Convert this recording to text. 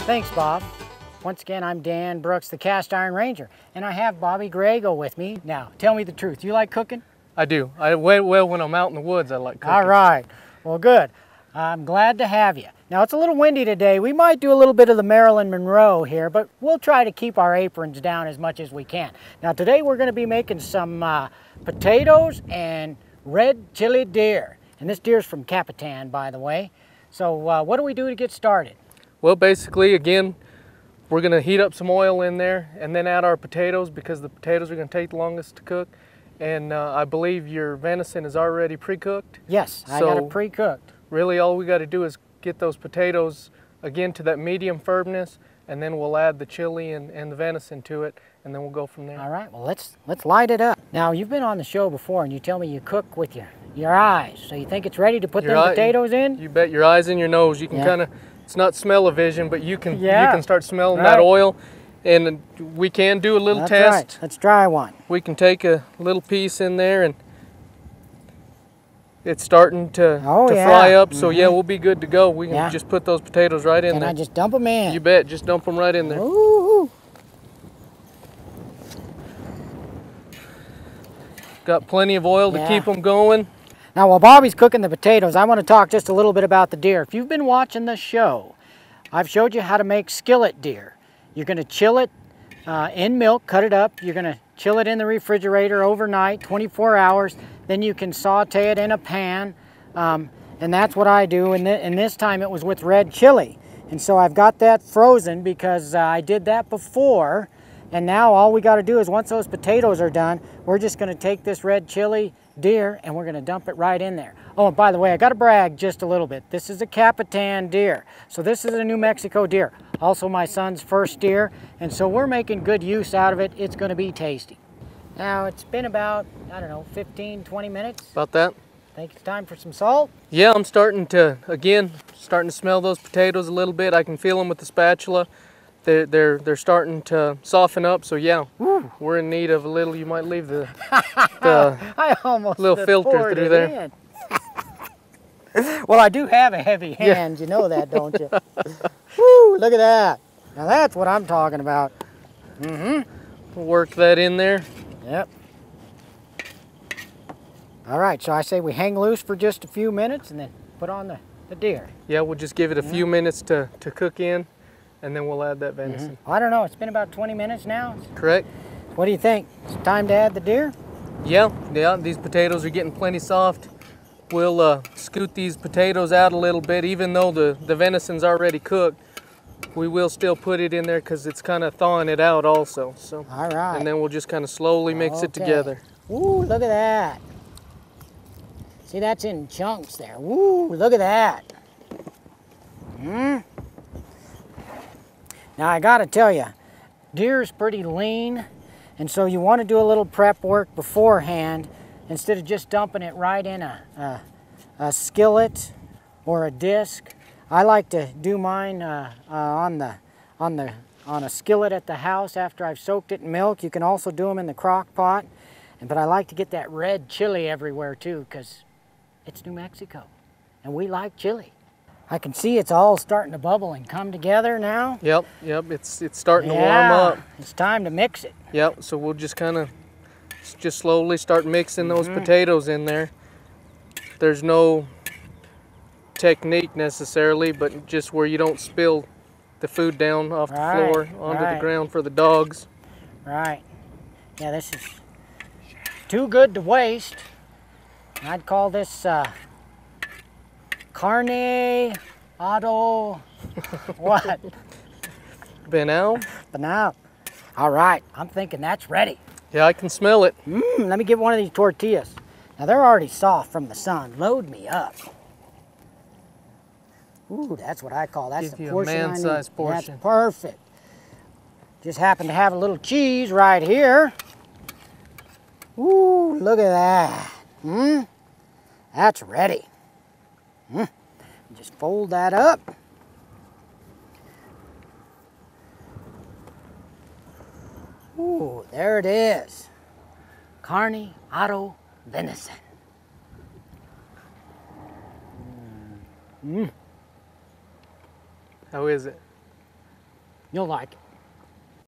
Thanks, Bob. Once again, I'm Dan Brooks, the Cast Iron Ranger, and I have Bobby Griego with me. Now, tell me the truth. You like cooking? I do. Well, when I'm out in the woods, I like cooking. All right. Well, good. I'm glad to have you. Now, it's a little windy today. We might do a little bit of the Marilyn Monroe here, but we'll try to keep our aprons down as much as we can. Now, today we're going to be making some potatoes and red chili deer. And this deer's from Capitan, by the way. So what do we do to get started? Well, basically, again, we're going to heat up some oil in there and then add our potatoes, because the potatoes are going to take the longest to cook. And I believe your venison is already pre-cooked. Yes, I got it pre-cooked. Really all we got to do is get those potatoes again to that medium firmness, and then we'll add the chili and the venison to it, and then we'll go from there. All right, well, let's light it up. Now, you've been on the show before, and you tell me you cook with your eyes. So you think it's ready to put them potatoes in? You bet. Your eyes and your nose. You can kind of, it's not smell-o-vision, but you can start smelling that oil. And we can do a little test. Right. Let's try one. We can take a little piece in there, and it's starting to fry up. So yeah, we'll be good to go. We can just put those potatoes right in there. Can I just dump them in? You bet. Just dump them right in there. Ooh. Got plenty of oil to keep them going. Now, while Bobby's cooking the potatoes, I want to talk just a little bit about the deer. If you've been watching the show, I've showed you how to make skillet deer. You're going to chill it in milk, cut it up. You're going to chill it in the refrigerator overnight, 24 hours. Then you can saute it in a pan, and that's what I do. And this time it was with red chili. And so I've got that frozen because I did that before. And now all we got to do is, once those potatoes are done, we're just going to take this red chili deer and we're going to dump it right in there. Oh, and by the way, I got to brag just a little bit. This is a Capitan deer. So this is a New Mexico deer. Also my son's first deer. And so we're making good use out of it. It's going to be tasty. Now, it's been about, I don't know, 15, 20 minutes. About that. Think it's time for some salt? Yeah, I'm starting to smell those potatoes a little bit. I can feel them with the spatula. They're starting to soften up, so yeah, we're in need of a little. You might leave the I almost little filter through there. Well, I do have a heavy hand, you know that, don't you? Woo, look at that. Now that's what I'm talking about. We'll work that in there. Yep. All right, so I say we hang loose for just a few minutes and then put on the deer. Yeah, we'll just give it a few minutes to cook in, and then we'll add that venison. I don't know, it's been about 20 minutes now. Correct. What do you think? It's time to add the deer? Yeah, these potatoes are getting plenty soft. We'll scoot these potatoes out a little bit. Even though the venison's already cooked, we will still put it in there because it's kind of thawing it out also. So, all right. And then we'll just kind of slowly mix it together. Ooh, look at that. See, that's in chunks there. Ooh, look at that. Now, I got to tell you, deer's pretty lean, and so you want to do a little prep work beforehand instead of just dumping it right in a skillet or a disc. I like to do mine on a skillet at the house after I've soaked it in milk. You can also do them in the crock pot, but I like to get that red chili everywhere too, because it's New Mexico, and we like chili. I can see it's all starting to bubble and come together now. Yep, it's starting to warm up. It's time to mix it. Yep, so we'll just kind of slowly start mixing those potatoes in there. There's no technique necessarily, but just where you don't spill the food down off the floor onto the ground for the dogs. Right. Yeah, this is too good to waste. I'd call this carne auto what? Banal? Banal. All right, I'm thinking that's ready. Yeah, I can smell it. Let me get one of these tortillas. Now, they're already soft from the sun. Load me up. Ooh, that's what I call, that's the portion I need. Man-sized portion. That's perfect. Just happen to have a little cheese right here. Ooh, look at that. That's ready. Just fold that up. Ooh, there it is. Carne auto venison. How is it? You'll like it.